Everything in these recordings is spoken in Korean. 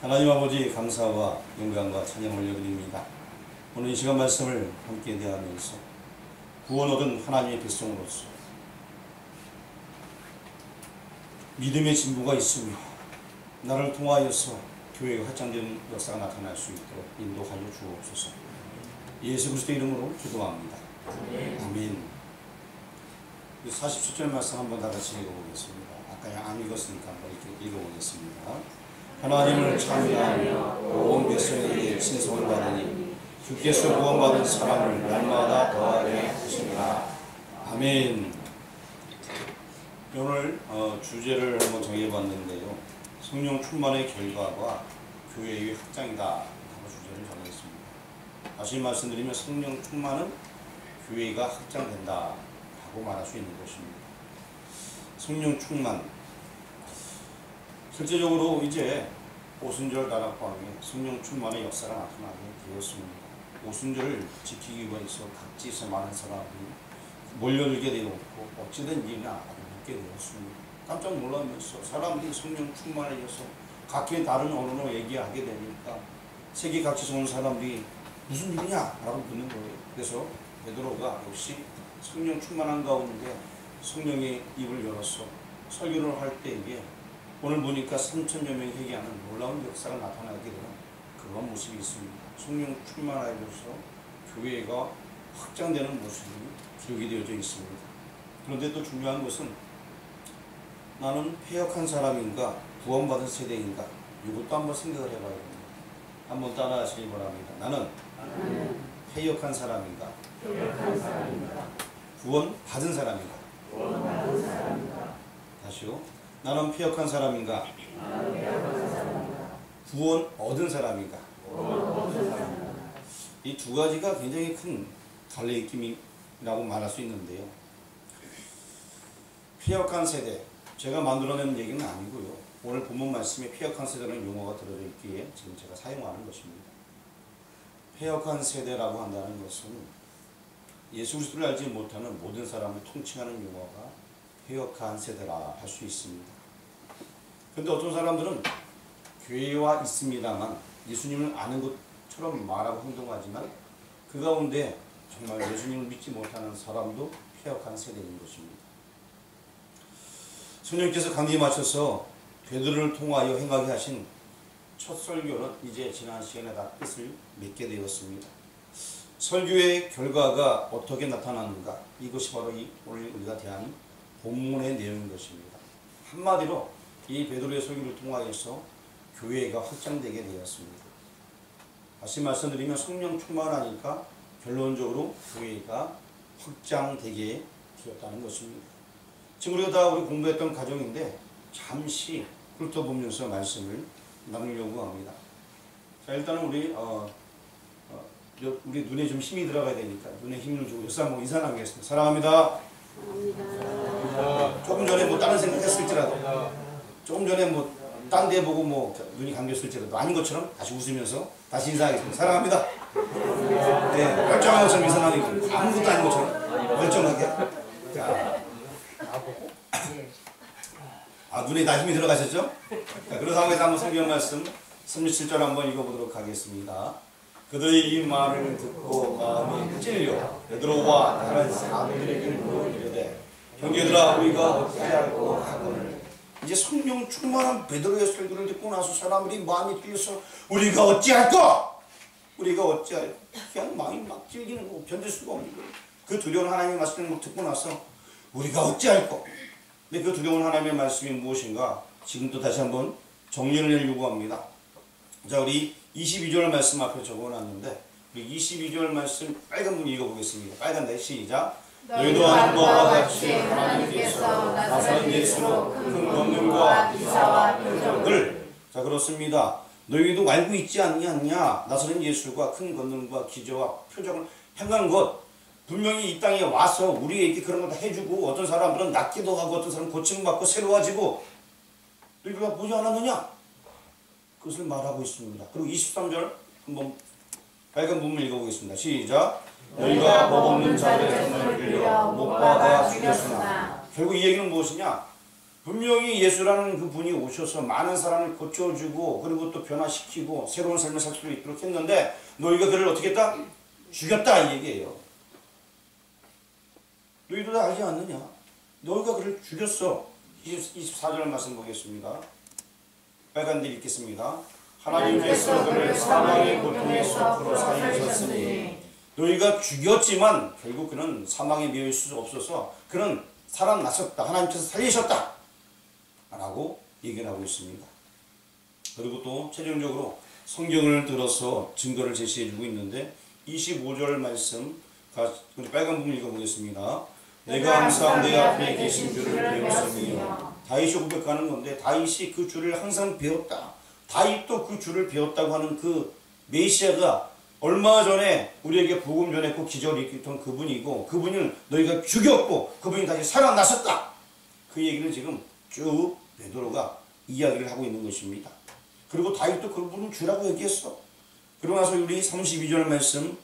하나님 아버지 감사와 영광과 찬양 올려드립니다. 오늘 이 시간 말씀을 함께 대하면서 구원 얻은 하나님의 백성으로서 믿음의 진보가 있으며 나를 통하여서 교회가 확장되는 역사가 나타날 수 있도록 인도하여 주옵소서. 예수 그리스도 이름으로 기도합니다. 아멘. 47절 말씀 한번 다 같이 읽어보겠습니다. 아까 안 읽었으니까 한번 이렇게 읽어보겠습니다. 하나님을 찬미하며 온 백성에게 신성을 받으니 주께서 구원받은 사람을 날마다 더하게 하시니라. 아멘. 오늘 주제를 한번 정해봤는데요. 성령 충만의 결과가 교회의 확장이다 하고 주제를 정했습니다. 다시 말씀드리면 성령 충만은 교회가 확장된다 하고 말할 수 있는 것입니다. 성령 충만, 실제적으로 이제 오순절 다락방에 성령 충만의 역사가 나타나게 되었습니다. 오순절을 지키기 위해서 각지에서 많은 사람들이 몰려들게 되었고 어찌된 일이나 아주 묻게 되었습니다. 깜짝 놀라면서 사람들이 성령 충만해져서 각기 다른 언어로 얘기하게 되니까 세계 각지에서 온 사람들이 무슨 일이냐 라고 묻는 거예요. 그래서 베드로가 역시 성령 충만한 가운데 성령의 입을 열어서 설교를 할 때에 오늘 보니까 3천여 명이 회개하는 놀라운 역사가 나타나게 되는 그런 모습이 있습니다. 성령 충만하여서 교회가 확장되는 모습이 기록이 되어져 있습니다. 그런데 또 중요한 것은 나는 패역한 사람인가 구원받은 세대인가 이것도 한번 생각을 해봐야 됩니다. 한번 따라 하시기 바랍니다. 나는 패역한 사람인가 구원받은 사람인가. 다시요. 나는 패역한 사람인가 구원 얻은 사람인가. 이 두 가지가 굉장히 큰 갈래낌이라고 말할 수 있는데요. 패역한 세대, 제가 만들어낸 얘기는 아니고요. 오늘 본문 말씀에 패역한 세대라는 용어가 들어져 있기에 지금 제가 사용하는 것입니다. 패역한 세대라고 한다는 것은 예수 그리스도를 알지 못하는 모든 사람을 통칭하는 용어가 패역한 세대라 할 수 있습니다. 그런데 어떤 사람들은 교회와 있습니다만 예수님을 아는 것처럼 말하고 행동하지만 그 가운데 정말 예수님을 믿지 못하는 사람도 패역한 세대인 것입니다. 성령께서 강림하셔서 베드로를 통하여 행하게 하신 첫 설교는 이제 지난 시간에 다 끝을 맺게 되었습니다. 설교의 결과가 어떻게 나타나는가, 이것이 바로 오늘 우리가 대한 본문의 내용인 것입니다. 한마디로 이 베드로의 설교를 통하여서 교회가 확장되게 되었습니다. 다시 말씀드리면 성령 충만하니까 결론적으로 교회가 확장되게 되었다는 것입니다. 지금 우리가 다 우리 공부했던 과정인데 잠시 훑어보면서 말씀을 나누려고 합니다. 자, 일단은 우리 눈에 좀 힘이 들어가야 되니까 눈에 힘을 주고 옆 사람 보고 인사 나누겠습니다. 사랑합니다. 조금 전에 뭐 다른 생각 했을지라도 조금 전에 뭐 딴 데 보고 뭐 눈이 감겼을지라도 아닌 것처럼 다시 웃으면서 다시 인사하겠습니다. 사랑합니다. 네, 멀쩡한 것처럼 인사 나누고 아무것도 아닌 것처럼 멀쩡하게. 자, 눈에 다 힘이 들어가셨죠? 자, 그런 상황에서 한번 성경 말씀 37절 한번 읽어보도록 하겠습니다. 그들의 이 말을 듣고 마음이 찔려 베드로와 다른 사람들에게 물으려되 형제들아 우리가 어찌할꼬 하거늘. 이제 성령 충만한 베드로의 설교를 듣고 나서 사람들이 마음이 찔려서 우리가 어찌할꼬? 우리가 어찌할꼬? 그냥 마음이 막 찔리는 거 견딜 수가 없는 거예요. 그 두려운 하나님의 말씀을 듣고 나서 우리가 어찌할꼬? 근데 그 두려운 하나님의 말씀이 무엇인가? 지금 또 다시 한번 정리를 요구합니다. 자, 우리 22절 말씀 앞에 적어놨는데 우리 22절 말씀 빨간 문 읽어보겠습니다. 빨간 데 시작. 너희도 아는 바와 같이 하나님께서 나사렛 예수로 큰 권능과 기사와 표적을. 자, 그렇습니다. 너희도 알고 있지 않냐? 나사렛 예수가 큰 권능과 기저와 표적을 행한 것. 분명히 이 땅에 와서 우리에게 그런 거 다 해주고 어떤 사람들은 낫기도 하고 어떤 사람은 고침받고 새로워지고 너희가 보지 않았느냐? 그것을 말하고 있습니다. 그리고 23절 한번 빨간 부분을 읽어보겠습니다. 시작. 너희가 법 없는 자들의 손을 빌려 못 박아 죽였으나. 결국 이 얘기는 무엇이냐? 분명히 예수라는 그 분이 오셔서 많은 사람을 고쳐주고 그리고 또 변화시키고 새로운 삶을 살 수 있도록 했는데 너희가 그를 어떻게 했다? 죽였다 이 얘기예요. 너희도 다 알지 않느냐? 너희가 그를 죽였어. 24절 말씀 보겠습니다. 빨간 데 읽겠습니다. 하나님께서 그를 사망의 고통에서 풀어 살리셨으니 너희가 죽였지만 결국 그는 사망에 매여 있을 수 없어서 그는 살아났었다. 하나님께서 살리셨다 라고 얘기를 하고 있습니다. 그리고 또 최종적으로 성경을 들어서 증거를 제시해 주고 있는데 25절 말씀 빨간 부분 읽어보겠습니다. 내가 항상 내 앞에 계신 주를 배웠으며 다윗이 고백하는 건데 다윗이 그 주를 항상 배웠다. 다윗도 그 주를 배웠다고 하는 그 메시아가 얼마 전에 우리에게 복음 전했고 기적을 일으켰던 그분이고 그분을 너희가 죽였고 그분이 다시 살아나셨다. 그 얘기를 지금 쭉 베드로가 이야기를 하고 있는 것입니다. 그리고 다윗도 그분은 주라고 얘기했어. 그러고 나서 우리 32절 말씀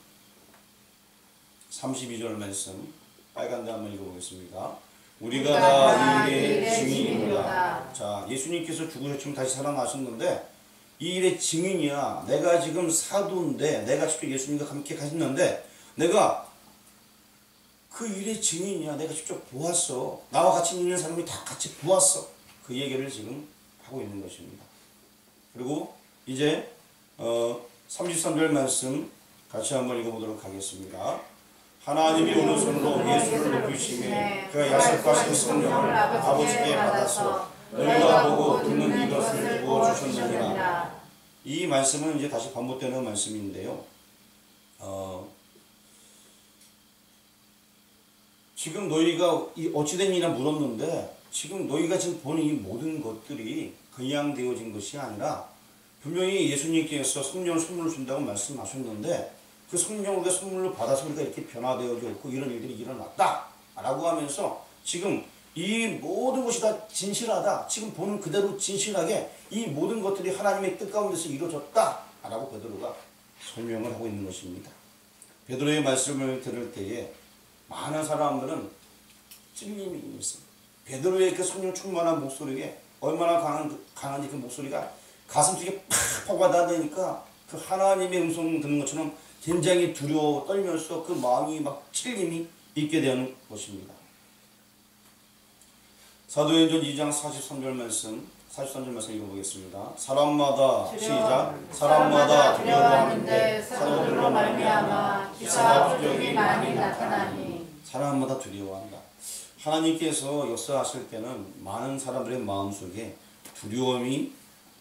빨간 데 한번 읽어보겠습니다. 우리가 다 이 일의 증인이로다. 자, 예수님께서 죽으셨지만 다시 살아나셨는데 이 일의 증인이야. 내가 지금 사도인데 내가 직접 예수님과 함께 가셨는데 내가 그 일의 증인이야. 내가 직접 보았어. 나와 같이 있는 사람이 다 같이 보았어. 그 얘기를 지금 하고 있는 것입니다. 그리고 이제 33절 말씀 같이 한번 읽어보도록 하겠습니다. 하나님이 오른손으로 예수를 높이시매 그가 약속하신 성령을 아버지께 받아서 너희가 보고 듣는 이것을 부어주셨느니라. 이 말씀은 이제 다시 반복되는 말씀인데요. 지금 너희가 어찌된 일이나 물었는데 지금 너희가 지금 보는 이 모든 것들이 그냥 되어진 것이 아니라 분명히 예수님께서 성령을 선물로 준다고 말씀하셨는데 그 성령을 우리가 선물로 받아서 우리가 이렇게 변화되어졌고 이런 일들이 일어났다 라고 하면서 지금 이 모든 것이 다 진실하다. 지금 보는 그대로 진실하게 이 모든 것들이 하나님의 뜻 가운데서 이루어졌다 라고 베드로가 설명을 하고 있는 것입니다. 베드로의 말씀을 들을 때에 많은 사람들은 찔림이 있습니다. 베드로의 그 성령 충만한 목소리에 얼마나 강한지 그 목소리가 가슴속에 팍팍 와닿으니까 그 하나님의 음성 듣는 것처럼 굉장히 두려워 떨면서 그 마음이 막 찔림이 있게 되는 것입니다. 사도행전 2장 43절 말씀 읽어보겠습니다. 사람마다 시작 사람마다 두려워하는데 사도들로 말미암아 기사와 표적이 많이 나타나니 사람마다 두려워한다. 하나님께서 역사하실 때는 많은 사람들의 마음속에 두려움이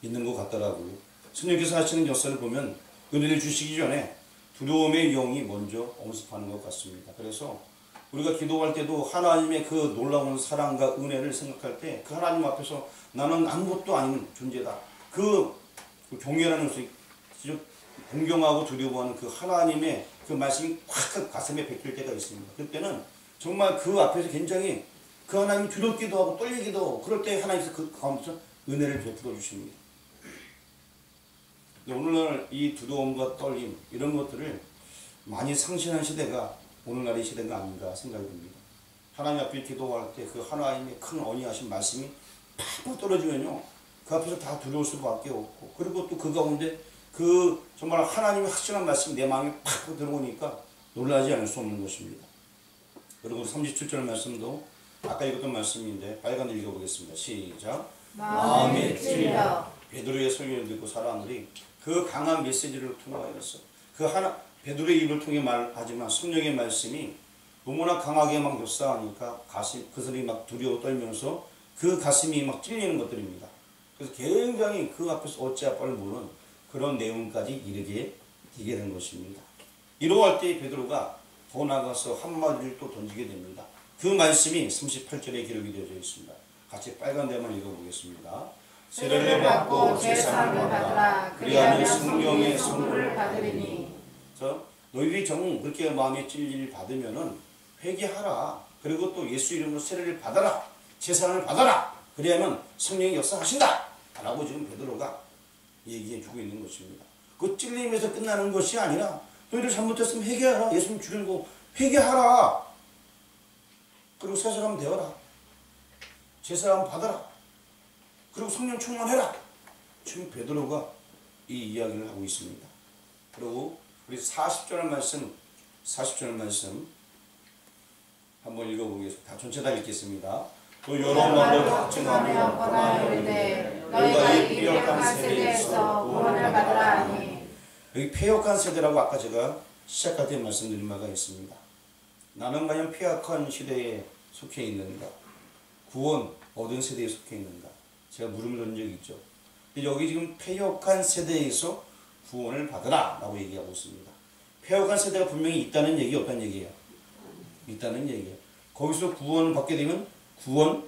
있는 것 같더라고요. 성령께서 하시는 역사를 보면 은혜를 주시기 전에 두려움의 영이 먼저 엄습하는 것 같습니다. 그래서 우리가 기도할 때도 하나님의 그 놀라운 사랑과 은혜를 생각할 때 그 하나님 앞에서 나는 아무것도 아닌 존재다. 그 경외라는 것이 공경하고 두려워하는 그 하나님의 그 말씀이 확 가슴에 베낄 때가 있습니다. 그때는 정말 그 앞에서 굉장히 그 하나님이 두렵기도 하고 떨리기도 하고 그럴 때 하나님께서 그 가운데서 은혜를 베풀어 주십니다. 오늘날 이 두려움과 떨림 이런 것들을 많이 상실한 시대가 오늘날의 시대가 아닌가 생각이 듭니다. 하나님 앞에 기도할 때 그 하나님의 큰 언약하신 말씀이 팍팍 떨어지면요 그 앞에서 다 두려울 수밖에 없고 그리고 또 그 가운데 그 정말 하나님의 확실한 말씀이 내 마음에 팍팍 들어오니까 놀라지 않을 수 없는 것입니다. 그리고 37절 말씀도 아까 읽었던 말씀인데 빨간 데 읽어보겠습니다. 시작 마음에 찔려 베드로의 설명을 듣고 사람들이 그 강한 메시지를 통하여서 베드로의 입을 통해 말하지만 성령의 말씀이 너무나 강하게 막 역사하니까 그 사람이 막 두려워 떨면서 그 가슴이 막 찔리는 것들입니다. 그래서 굉장히 그 앞에서 어찌할 바를 모르는 그런 내용까지 이르게 된 것입니다. 이러할 때 베드로가 더 나가서 한마디를 또 던지게 됩니다. 그 말씀이 38절에 기록이 되어져 있습니다. 같이 빨간 데만 읽어보겠습니다. 세례를 받고 제사를 받으라. 그리하면 성령의 선물을 받으리니. 너희들이 정 그렇게 마음에 찔릴 받으면은 회개하라. 그리고 또 예수 이름으로 세례를 받아라. 제사를 받아라. 그리하면 성령이 역사하신다. 라고 지금 베드로가 얘기해 주고 있는 것입니다. 그 찔림에서 끝나는 것이 아니라 너희들 잘못했으면 회개하라. 예수님 죽이고 회개하라. 그리고 새 사람 되어라. 제사함 받아라. 그리고 성령 충만해라. 지금 베드로가 이 이야기를 하고 있습니다. 그리고 우리 40절 말씀 한번 읽어보겠습니다. 다 전체 다 읽겠습니다. 또 여러 말로 확증하며 너희가 이 패역한 세대에서 구원을 받으라 하니. 여기 패역한 세대라고 아까 제가 시작할 때 말씀드린 바가 있습니다. 나는 과연 패역한 시대에 속해 있는가? 구원 얻은 세대에 속해 있는가? 제가 물음을 던진 적이 있죠. 여기 지금 패역한 세대에서 구원을 받으라 라고 얘기하고 있습니다. 패역한 세대가 분명히 있다는 얘기, 없다는 얘기예요? 있다는 얘기예요. 거기서 구원을 받게 되면 구원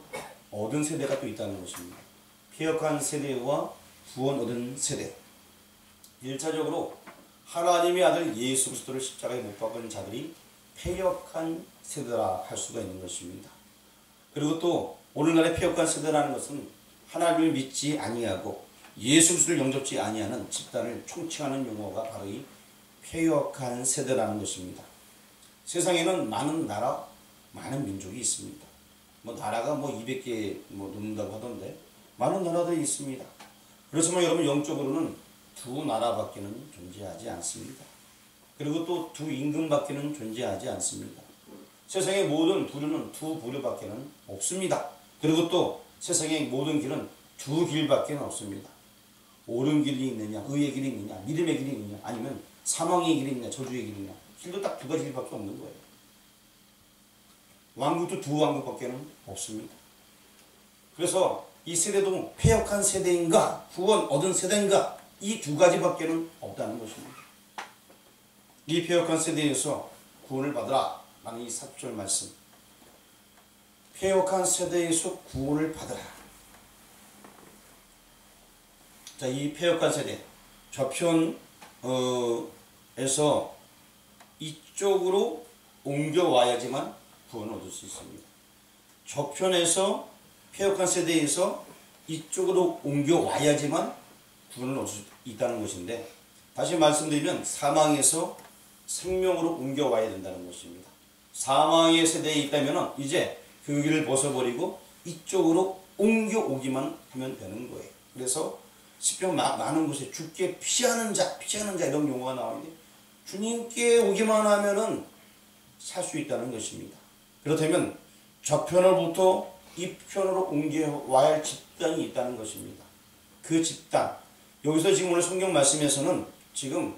얻은 세대가 또 있다는 것입니다. 패역한 세대와 구원 얻은 세대. 1차적으로 하나님의 아들 예수 그리스도를 십자가에 못 박은 자들이 패역한 세대라 할 수가 있는 것입니다. 그리고 또 오늘날의 패역한 세대라는 것은 하나님을 믿지 아니하고 예수 그리스도를 영접지 아니하는 집단을 총칭하는 용어가 바로 이 패역한 세대라는 것입니다. 세상에는 많은 나라, 많은 민족이 있습니다. 나라가 200개 넘는다고 하던데 많은 나라들이 있습니다. 그렇지만 여러분 영적으로는 두 나라밖에는 존재하지 않습니다. 그리고 또 두 임금밖에는 존재하지 않습니다. 세상의 모든 부류는 두 부류밖에는 없습니다. 그리고 또 세상의 모든 길은 두 길밖에는 없습니다. 옳은 길이 있느냐, 의의 길이 있느냐, 믿음의 길이 있느냐, 아니면 사망의 길이 있느냐, 저주의 길이 있느냐. 길도 딱 두 가지 길밖에 없는 거예요. 왕국도 두 왕국밖에는 없습니다. 그래서 이 세대도 패역한 세대인가, 구원 얻은 세대인가, 이 두 가지밖에는 없다는 것입니다. 이 패역한 세대에서 구원을 받으라 라는 이 40절 말씀. 패역한 세대에서 구원을 받으라. 자, 이 패역한 세대 좌편에서 이쪽으로 옮겨와야지만 구원을 얻을 수 있습니다. 적편에서 패역한 세대에서 이쪽으로 옮겨와야지만 구원을 얻을 수 있다는 것인데, 다시 말씀드리면 사망에서 생명으로 옮겨와야 된다는 것입니다. 사망의 세대에 있다면 이제 그 길을 벗어버리고 이쪽으로 옮겨오기만 하면 되는 거예요. 그래서 시편 많은 곳에 주께 피하는 자 이런 용어가 나오는데, 주님께 오기만 하면은 살 수 있다는 것입니다. 그렇다면 좌편으로부터 이편으로 옮겨와야 할 집단이 있다는 것입니다. 그 집단, 여기서 지금 오늘 성경 말씀에서는 지금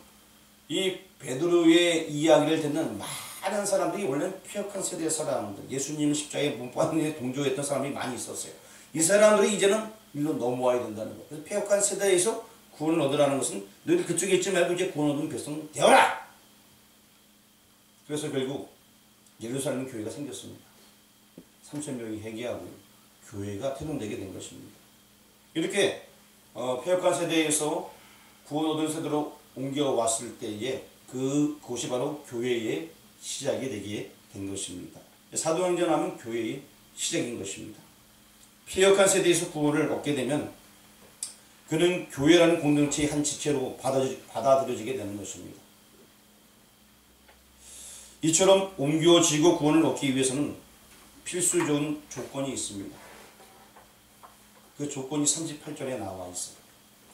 이 베드로의 이야기를 듣는 많은 사람들이 원래는 패역한 세대의 사람들, 예수님 십자가에 못 박는 데 동조했던 사람이 많이 있었어요. 이 사람들이 이제는 일로 넘어와야 된다는 거예요. 그래서 패역한 세대에서 구원을 얻으라는 것은 너희들 그쪽에 있지 말고 이제 구원 얻은 백성 되어라! 그래서 결국 예루살렘 교회가 생겼습니다. 3,000명이 회개하고 교회가 태동되게 된 것입니다. 이렇게 패역한 세대에서 구원 얻은 세대로 옮겨왔을 때에 그곳이 바로 교회의 시작이 되게 된 것입니다. 사도행전 하면 교회의 시작인 것입니다. 패역한 세대에서 구원을 얻게 되면 그는 교회라는 공동체의 한 지체로 받아들여지게 되는 것입니다. 이처럼 옮겨지고 구원을 얻기 위해서는 필수적인 조건이 있습니다. 그 조건이 38절에 나와 있어요.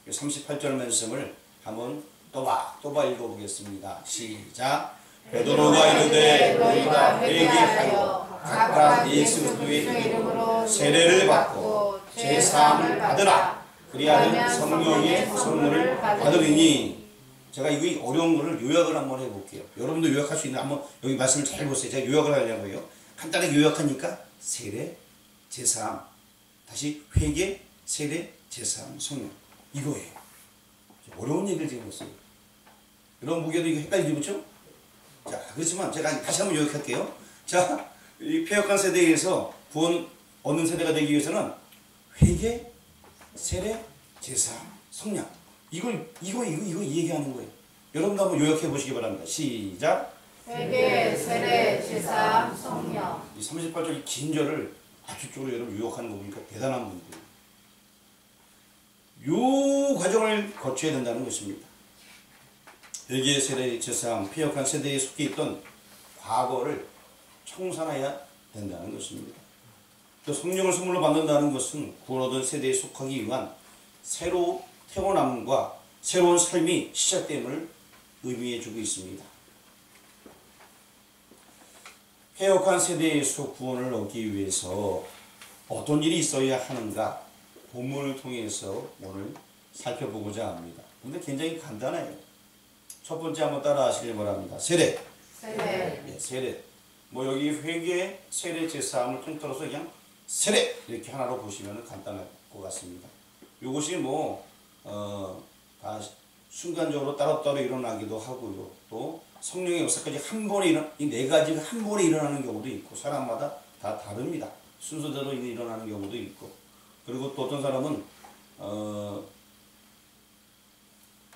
38절 말씀을 한번 또봐 읽어보겠습니다. 시작. 베드로가 이르되 너희가 회개하여 각각 예수 그리스도의 이름으로 세례를 받고 제사함을 받으라. 그리하면 성령의 선물을 받으리니. 제가 이 어려운 거를 요약을 한번 해볼게요. 여러분도 요약할 수 있는, 한번 여기 말씀을 잘 보세요. 제가 요약을 하려고요. 간단하게 요약하니까 세례, 제사함, 다시 회개, 세례, 제사함, 성령, 이거예요. 어려운 얘기를 지금 했어요. 여러분 보기에도 이거 헷갈리죠, 그렇죠? 자, 그렇지만 제가 다시 한번 요약할게요. 자, 이 패역한 세대에서 구원 얻는 세대가 되기 위해서는 회개, 세례, 제사함, 성령, 이거 얘기하는 거예요. 여러분도 한번 요약해 보시기 바랍니다. 시작. 회개, 세례, 제사함, 성령. 이 38절 긴 절을 압축적으로 여러분 요약하는 거 보니까 대단한 분들이에요. 요 과정을 거쳐야 된다는 것입니다. 회개, 세례, 제사함, 패역한 세대에 속해 있던 과거를 청산해야 된다는 것입니다. 또 성령을 선물로 받는다는 것은 구원 얻은 세대에 속하기 위한 새로 태어남과 새로운 삶이 시작됨을 의미해 주고 있습니다. 패역한 세대에서 구원을 얻기 위해서 어떤 일이 있어야 하는가 본문을 통해서 오늘 살펴보고자 합니다. 근데 굉장히 간단해요. 첫 번째 한번 따라 하시길 바랍니다. 세례. 세례. 예, 세례. 뭐 여기 회개, 세례, 제사함을 통틀어서 그냥 세례 이렇게 하나로 보시면 간단할 것 같습니다. 이것이 다 순간적으로 따로따로 일어나기도 하고요. 또 성령의 역사까지 한 번에 이 네 가지가 한 번에 일어나는 경우도 있고 사람마다 다 다릅니다. 순서대로 일어나는 경우도 있고 그리고 또 어떤 사람은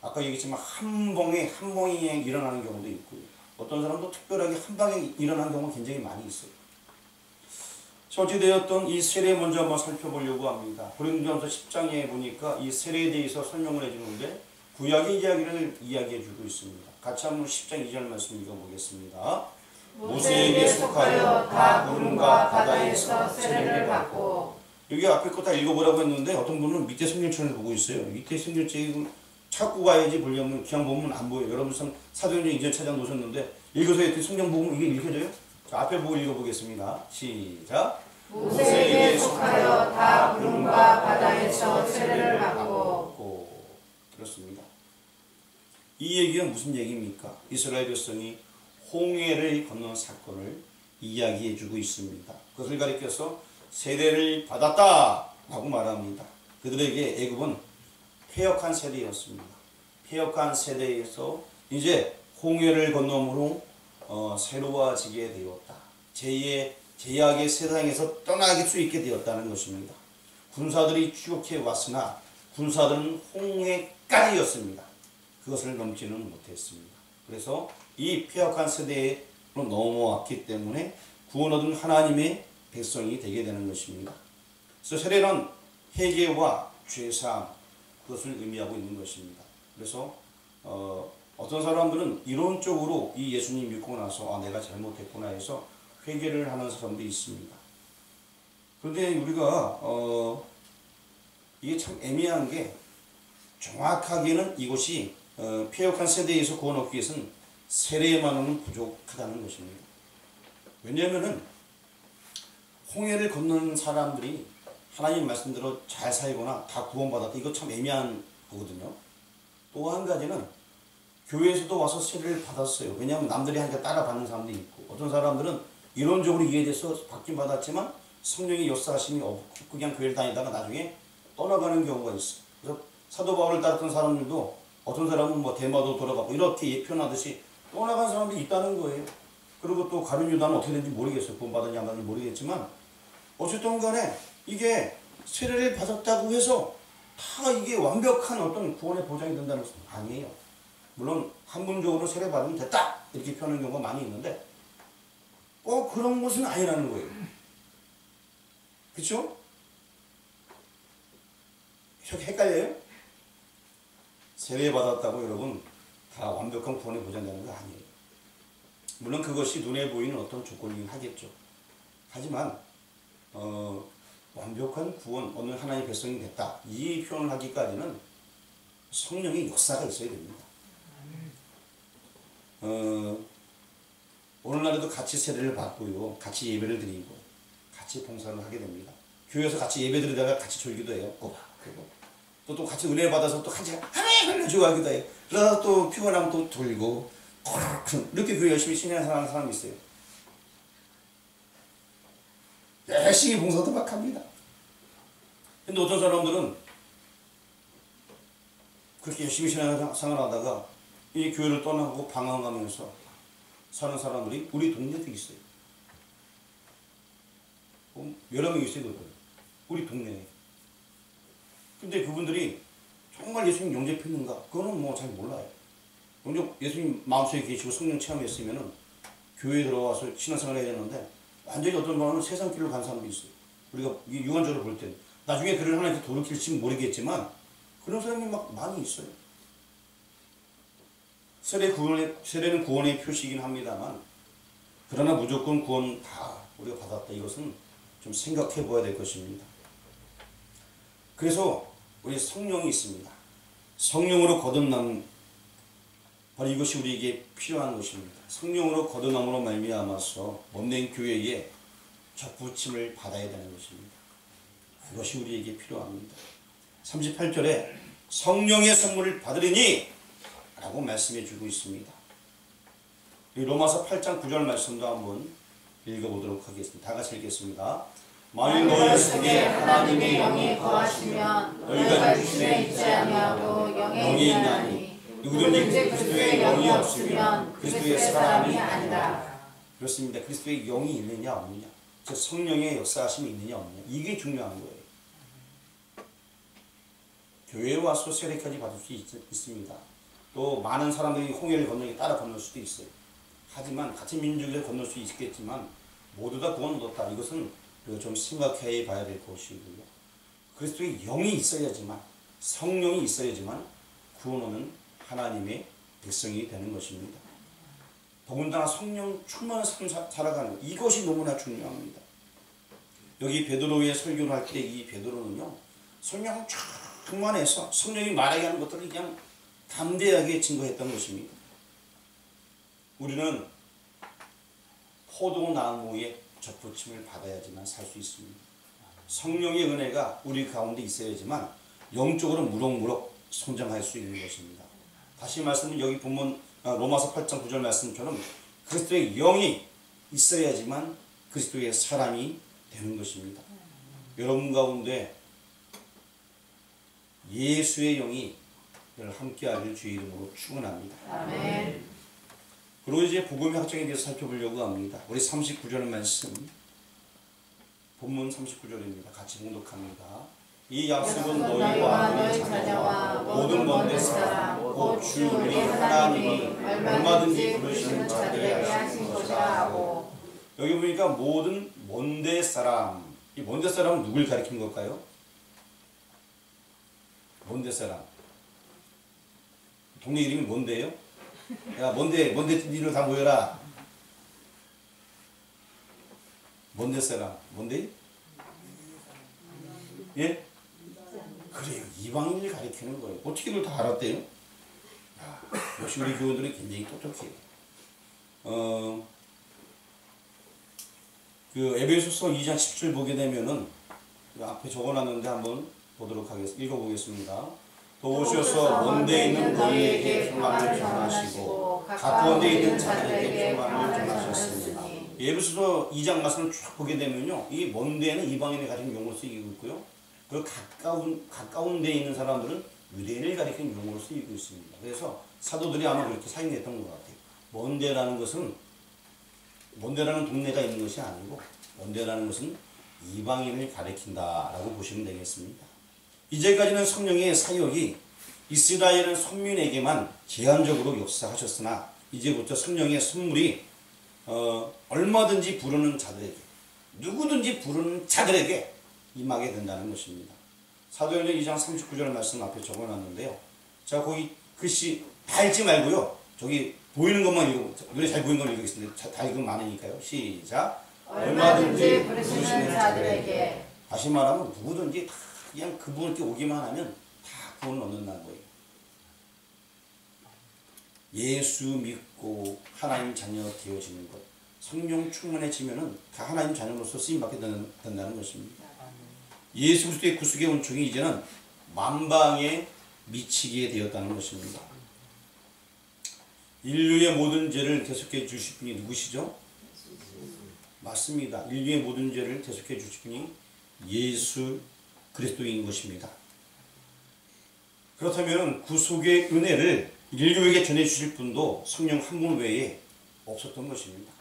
아까 얘기했지만 한 번에 일어나는 경우도 있고요. 어떤 사람도 특별하게 한 방에 일어나는 경우가 굉장히 많이 있어요. 어찌되었던 이 세례 먼저 한번 살펴보려고 합니다. 고린도전서 10장에 보니까 이 세례에 대해서 설명을 해주는데 구약의 이야기를 이야기해 주고 있습니다. 같이 한번 10장 2절 말씀 읽어보겠습니다. 모세에게 속하여 다 구름과 바다에서 세례를 받고. 여기 앞에 거 다 읽어보라고 했는데 어떤 분은 밑에 성경책을 보고 있어요. 밑에 성경책을 찾고 가야지 보려면 그냥 보면 안 보여요. 여러분 사도행전 이전 차장 놓으셨는데 읽어서 이렇게 성경 보면 이게 읽혀져요? 자, 앞에 보고 읽어보겠습니다. 시작. 모세에게 속하여 다 구름과 바다에서 세례를 받고. 그렇습니다. 이 얘기가 무슨 얘기입니까? 이스라엘 백성이 홍해를 건넌 사건을 이야기해 주고 있습니다. 그것을 가리켜서 세례를 받았다 라고 말합니다. 그들에게 애굽은 패역한 세대였습니다. 패역한 세대에서 이제 홍해를 건너므로 새로워지게 되었다. 제2의 제약의 세상에서 떠나길 수 있게 되었다는 것입니다. 군사들이 추격해 왔으나 군사들은 홍해까지였습니다. 그것을 넘지는 못했습니다. 그래서 이 패역한 세대로 넘어왔기 때문에 구원 얻은 하나님의 백성이 되게 되는 것입니다. 그래서 세례는 회개와 죄사함 그것을 의미하고 있는 것입니다. 그래서 어떤 사람들은 이론적으로 이 예수님 믿고 나서 내가 잘못했구나 해서 회개를 하는 사람도 있습니다. 그런데 우리가 이게 참 애매한 게 정확하게는 이것이 패역한 세대에서 구원 얻기 위해서는 세례만으로는 부족하다는 것입니다. 왜냐하면은 홍해를 건너는 사람들이 하나님 말씀대로 잘 살거나 다 구원받았다. 이거 참 애매한 거거든요. 또 한 가지는 교회에서도 와서 세례를 받았어요. 왜냐하면 남들이 하니까 따라 받는 사람도 있고 어떤 사람들은 이론적으로 이해돼서 받긴 받았지만 성령의 역사하심이 없고 그냥 교회를 다니다가 나중에 떠나가는 경우가 있어요. 그래서 사도 바울을 따랐던 사람들도 어떤 사람은 뭐 대마도 돌아가고 이렇게 표현하듯이 떠나간 사람들이 있다는 거예요. 그리고 또 가룟 유다는 어떻게 되는지 모르겠어요. 구원받은지 안 받은지 모르겠지만 어쨌든 간에 이게 세례를 받았다고 해서 다 이게 완벽한 어떤 구원의 보장이 된다는 것은 아니에요. 물론 한문적으로 세례 받으면 됐다 이렇게 표현하는 경우가 많이 있는데 꼭 그런 것은 아니라는 거예요. 그렇죠? 헷갈려요? 세례 받았다고 여러분 다 완벽한 구원의 보장되는 거 아니에요. 물론 그것이 눈에 보이는 어떤 조건이긴 하겠죠. 하지만 완벽한 구원, 오늘 하나님의 백성이 됐다. 이 표현을 하기까지는 성령의 역사가 있어야 됩니다. 오늘날에도 같이 세례를 받고요. 같이 예배를 드리고 같이 봉사를 하게 됩니다. 교회에서 같이 예배 드리다가 같이 졸기도 해요. 그리고 또 같이 은혜 받아서 또 같이 하나님 좋아하기도 해요. 그러다가 또 피곤하면 또 졸고 이렇게 교회 열심히 신앙하는 사람이 있어요. 열심히 봉사도 막 합니다. 근데 어떤 사람들은 그렇게 열심히 신앙생활 하다가 이 교회를 떠나고 방황하면서 사는 사람들이 우리 동네도 있어요. 여러 명 있어요. 우리 동네에. 근데 그분들이 정말 예수님 영접했는가? 그거는 뭐 잘 몰라요. 예수님 마음속에 계시고 성령 체험했으면은 교회에 들어와서 신앙생활 해야 되는데 완전히 어떤 분은 세상 길로 간 사람도 있어요. 우리가 유관적으로 볼 때 나중에 그를 하나님께 돌이킬지 모르겠지만 그런 사람이 막 많이 있어요. 세례는 구원의 표시이긴 합니다만 그러나 무조건 구원 다 우리가 받았다. 이것은 좀 생각해 보아야 될 것입니다. 그래서 우리 성령이 있습니다. 성령으로 거듭남, 바로 이것이 우리에게 필요한 것입니다. 성령으로 거듭남으로 말미암아서 몸된 교회에 접붙임을 받아야 되는 것입니다. 그것이 우리에게 필요합니다. 38절에 성령의 선물을 받으리니 라고 말씀해 주고 있습니다. 로마서 8장 9절 말씀도 한번 읽어보도록 하겠습니다. 다 같이 읽겠습니다. 만일 너희 속에 하나님의 영이 거하시면 너희가 육신에 있지 아니하고 영에 있나니 누구든지 그리스도의 영이 없으면 그리스도의 사람이 아니라. 그렇습니다. 그리스도의 영이 있느냐 없느냐, 즉 성령의 역사하심이 있느냐 없느냐, 이게 중요한 거예요. 교회에 와서 세례까지 받을 수 있습니다. 또 많은 사람들이 홍해를 건너기 따라 건널 수도 있어요. 하지만 같은 민족에서 건널 수 있겠지만 모두 다 구원 얻었다. 이것은 좀 생각해 봐야 될 것이고요. 그리스도의 영이 있어야지만, 성령이 있어야지만 구원하는 하나님의 백성이 되는 것입니다. 더군다나 성령 충만한 삶 살아가는 이것이 너무나 중요합니다. 여기 베드로의 설교를 할 때 이 베드로는요, 성령 충만해서 성령이 말하게 하는 것들을 그냥 담대하게 증거했던 것입니다. 우리는 포도나무의 접붙임을 받아야지만 살 수 있습니다. 성령의 은혜가 우리 가운데 있어야지만 영적으로 무럭무럭 성장할 수 있는 것입니다. 다시 말씀은 여기 본문 로마서 8장 9절 말씀처럼 그리스도의 영이 있어야지만 그리스도의 사람이 되는 것입니다. 여러분 가운데 예수의 영이 늘 함께하길 주의 이름으로 축원합니다. 아멘. 그리고 이제 복음의 확장에 대해서 살펴보려고 합니다. 우리 39절 말씀, 본문 39절입니다. 같이 봉독합니다. 이 약속은 너희와 너희 자녀와 모든 먼데 사람 곧 주 우리 하나님이 얼마든지 부르시는 자들에게 하신 것이라 하고. 여기 보니까 모든 먼데 사람, 이 먼데 사람은 누굴 가리킨 걸까요? 먼데 사람, 동네 이름이 뭔데요? 야, 뭔데 니들 다 모여라. 뭔데 사람, 뭔데? 예? 그래요. 이방인을 가리키는 거예요. 어떻게 이걸 다 알았대요? 야, 역시 우리 교원들은 굉장히 똑똑해요. 그 에베소서 2장 10절 보게 되면은 앞에 적어놨는데 한번 보도록 하겠습니다. 읽어보겠습니다. 또 오셔서 먼데 있는 너희에게 소망을 전하시고 가까운 데 있는 자들에게 소망을 전하셨습니다. 에베소서 2장 말씀을 쭉 보게 되면요, 이 먼데는 이방인을 가리키는 용어로 쓰이고 있고요, 그 가까운 데 있는 사람들은 유대인을 가리키는 용어로 쓰이고 있습니다. 그래서 사도들이 아마 그렇게 사용했던 것 같아요. 먼데라는 것은, 먼데라는 동네가 있는 것이 아니고 먼데라는 것은 이방인을 가리킨다라고 보시면 되겠습니다. 이제까지는 성령의 사역이 이스라엘은 선민에게만 제한적으로 역사하셨으나 이제부터 성령의 선물이 얼마든지 부르는 자들에게, 누구든지 부르는 자들에게 임하게 된다는 것입니다. 사도행전 2장 39절 말씀 앞에 적어놨는데요. 자, 거기 글씨 다 읽지 말고요, 저기 보이는 것만 읽고, 눈에 잘 보이는 걸 읽겠습니다. 다 읽으면 많으니까요. 시작. 얼마든지 부르시는 자들에게. 다시 말하면 누구든지 다 그냥 그분께 오기만 하면 다 구원을 얻는다는 거예요. 예수 믿고 하나님 자녀 되어지는 것, 성령 충만해지면은 다 하나님 자녀로서 쓰임받게 된다는 것입니다. 예수 그리스도의 구속의 은총이 이제는 만방에 미치게 되었다는 것입니다. 인류의 모든 죄를 대속해 주실 분이 누구시죠? 맞습니다. 인류의 모든 죄를 대속해 주실 분이 예수 그리스도인 것입니다. 그렇다면 구속의 은혜를 인류에게 전해주실 분도 성령 한 분 외에 없었던 것입니다.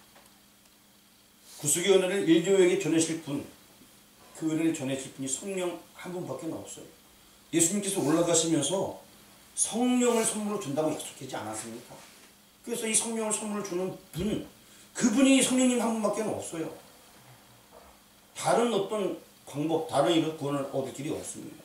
구속의 은혜를 인류에게 전해주실 분, 그 은혜를 전해주실 분이 성령 한 분밖에 없어요. 예수님께서 올라가시면서 성령을 선물로 준다고 약속하지 않았습니까? 그래서 이 성령을 선물로 주는 분, 그분이 성령님 한 분밖에 없어요. 다른 어떤 방법, 다른 이런 구원을 얻을 길이 없습니다.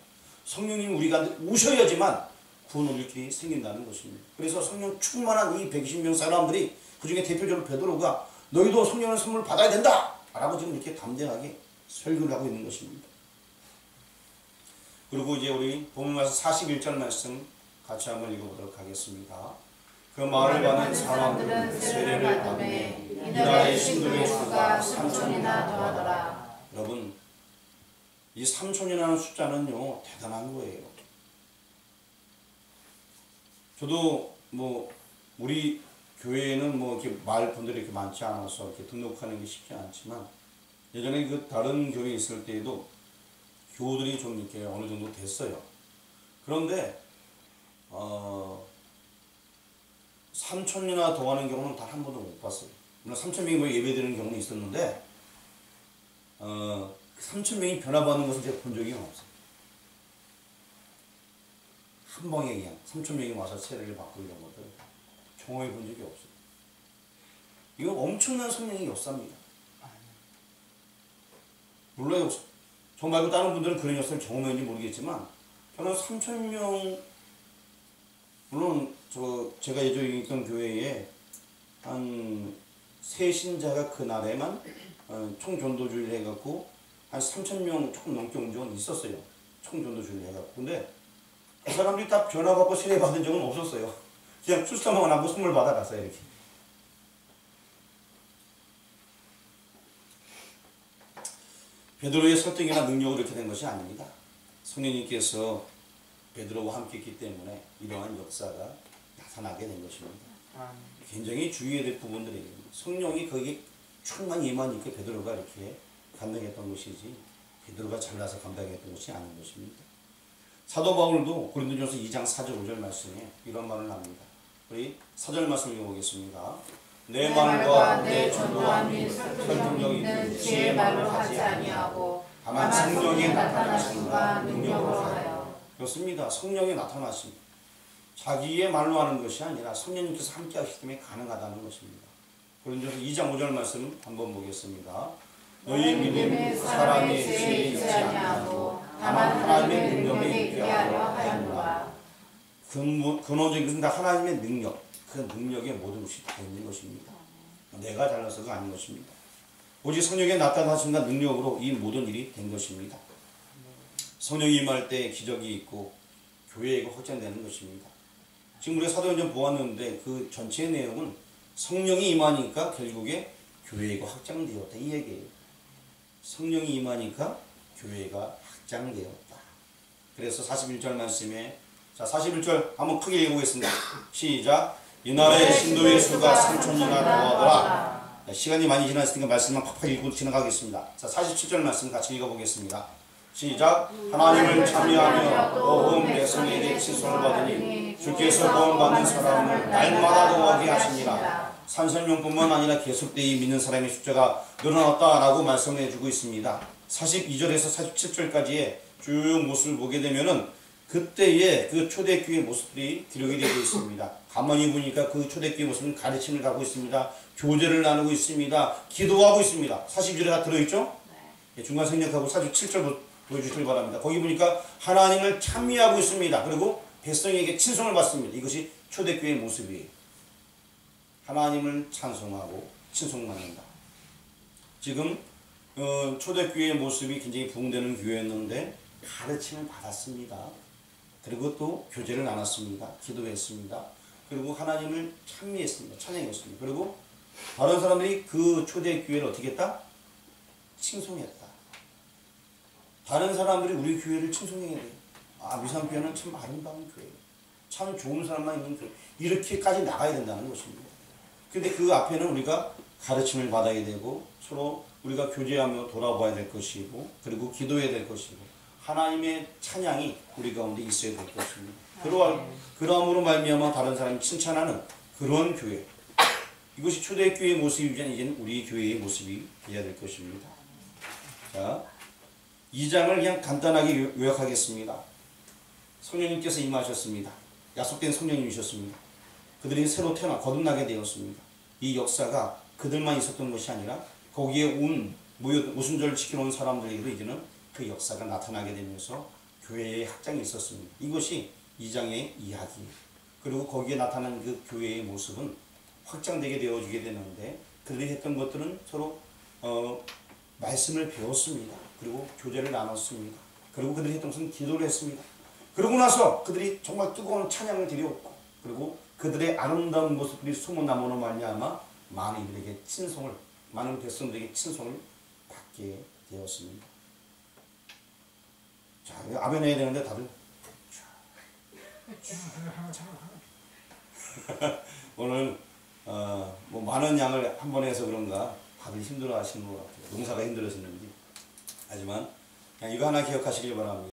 성령님 우리가 오셔야지만 구원 얻을 길이 생긴다는 것입니다. 그래서 성령 충만한 이 120명 사람들이, 그 중에 대표적으로 베드로가 너희도 성령의 선물을 받아야 된다! 라고 지금 이렇게 담대하게 설교를 하고 있는 것입니다. 그리고 이제 우리 본문 말씀 41절 말씀 같이 한번 읽어보도록 하겠습니다. 그 말을 받는 사람들은 세례를 받음에 이날의 신도의 수가 3천이나 더하더라. 여러분, 이 3천이라는 숫자는요 대단한 거예요. 저도 뭐 우리 교회에는 뭐 이렇게 마을 분들이 이렇게 많지 않아서 이렇게 등록하는 게 쉽지 않지만 예전에 그 다른 교회에 있을 때에도 교우들이 좀 이렇게 어느 정도 됐어요. 그런데 3천이나 더하는 경우는 단 한 번도 못 봤어요. 물론 3,000명이 뭐 예배드리는 경우는 있었는데 3,000명이 변화받는 것은 제가 본 적이 없어요. 한 방에 그냥 3,000명이 와서 세례를 받고 이런 것들 경험해 본 적이 없어요. 이건 엄청난 성령의 역사입니다. 몰라요. 저 말고 다른 분들은 그런 역사를 경험했는지 모르겠지만 저는 3,000명 물론 제가 예전에 있던 교회에 한 세 신자가 그날에만 총전도주의를 해갖고 한 3,000명 조금 넘게 온 적은 있었어요. 총전도주의를 해갖고. 근데 그 사람들이 다 변화받고 세례 받은 적은 없었어요. 그냥 출사만 하고 선물 받아갔어요. 이렇게. 베드로의 설득이나 능력으로 이렇게 된 것이 아닙니다. 성령님께서 베드로와 함께 했기 때문에 이러한 역사가 나타나게 된 것입니다. 굉장히 주의해야 될 부분들이에요. 성령이 거기 충만히 임하니까 베드로가 이렇게 감당했던 것이지 베드로가 잘나서 감당했던 것이 아닌 것입니다. 사도 바울도 고린도전서 2장 4절 5절 말씀에 이런 말을 합니다. 우리 4절 말씀 읽어보겠습니다. 내 말과 내 전도함이 설득력 있는 지혜의 말로 하지 아니하고 다만 성령의 나타나심과 능력으로 하여. 그렇습니다. 성령의 나타나심. 자기의 말로 하는 것이 아니라 성령님께서 함께 하시기 때문에 가능하다는 것입니다. 고린도전서 2장 5절 말씀 한번 보겠습니다. 너희 믿음이 사람의 지혜에 있지 아니하고 다만 하나님의 능력에 있게 하려 하였노라. 근원적인 것은 다 하나님의 능력, 그 능력에 모든 것이 다 있는 것입니다. 내가 잘나서가 아닌 것입니다. 오직 성령의 나타나심과 능력으로 이 모든 일이 된 것입니다. 성령이 임할 때 기적이 있고 교회가 확장되는 것입니다. 지금 우리가 사도행전 보았는데 그 전체의 내용은 성령이 임하니까 결국에 교회가 확장되었다 이 얘기예요. 성령이 임하니까 교회가 확장되었다. 그래서 41절 말씀에 자 41절 한번 크게 읽어보겠습니다. 시작. 이날의 신도의 수가 3천이나 더하더라. 시간이 많이 지났으니까 말씀만 팍팍 읽고 지나가겠습니다. 자 47절 말씀 같이 읽어보겠습니다. 시작. 하나님을 찬미하며 또 온 백성에게 칭송을 받으니 주께서 구원받는 사람을 날마다 더하게 하시니라. 3,000명뿐만 아니라 계속되이 믿는 사람의 숫자가 늘어났다라고 말씀해 주고 있습니다. 42절에서 47절까지의 쭉 모습을 보게 되면은 그때의 그 초대교회 모습들이 기록이 되어 있습니다. 가만히 보니까 그 초대교회 모습은 가르침을 가고 있습니다. 교제를 나누고 있습니다. 기도하고 있습니다. 42절에 다 들어있죠? 네. 중간 생략하고 47절 보여주시길 바랍니다. 거기 보니까 하나님을 찬미하고 있습니다. 그리고 백성에게 친송을 받습니다. 이것이 초대교회의 모습이에요. 하나님을 찬송하고 친송받는다. 지금 초대교회의 모습이 굉장히 부흥되는 교회였는데 가르침을 받았습니다. 그리고 또 교제를 나눴습니다. 기도했습니다. 그리고 하나님을 찬미했습니다. 찬양했습니다. 그리고 다른 사람들이 그 초대교회를 어떻게 했다? 칭송했다. 다른 사람들이 우리 교회를 칭송해야 돼요. 아, 미상교회는 참 아름다운 교회예요. 참 좋은 사람만 있는 교회. 이렇게까지 나가야 된다는 것입니다. 근데 그 앞에는 우리가 가르침을 받아야 되고 서로 우리가 교제하며 돌아봐야 될 것이고 그리고 기도해야 될 것이고 하나님의 찬양이 우리 가운데 있어야 될 것입니다. 그러함으로 말미암아 다른 사람이 칭찬하는 그런 교회. 이것이 초대교회의 모습이면 이제는 우리 교회의 모습이 되어야 될 것입니다. 자, 2장을 그냥 간단하게 요약하겠습니다. 성령님께서 임하셨습니다. 약속된 성령님이셨습니다. 그들이 새로 태어나 거듭나게 되었습니다. 이 역사가 그들만 있었던 것이 아니라 거기에 오순절을 지켜놓은 사람들에게도 이제는 그 역사가 나타나게 되면서 교회의 확장이 있었습니다. 이것이 2장의 이야기. 그리고 거기에 나타난 그 교회의 모습은 확장되게 되어지게 되는데 그들이 했던 것들은 서로 말씀을 배웠습니다. 그리고 교제를 나눴습니다. 그리고 그들이 했던 것은 기도를 했습니다. 그러고 나서 그들이 정말 뜨거운 찬양을 드렸고, 그리고 그들의 아름다운 모습들이 소문남으로 말미암아 많은 백성들에게 친송을 받게 되었습니다. 자, 아멘 해야 되는데 다들 오늘 뭐 많은 양을 한 번에 해서 그런가 다들 힘들어 하시는 것 같아요. 농사가 힘들어졌는지. 하지만 그냥 이거 하나 기억하시길 바랍니다.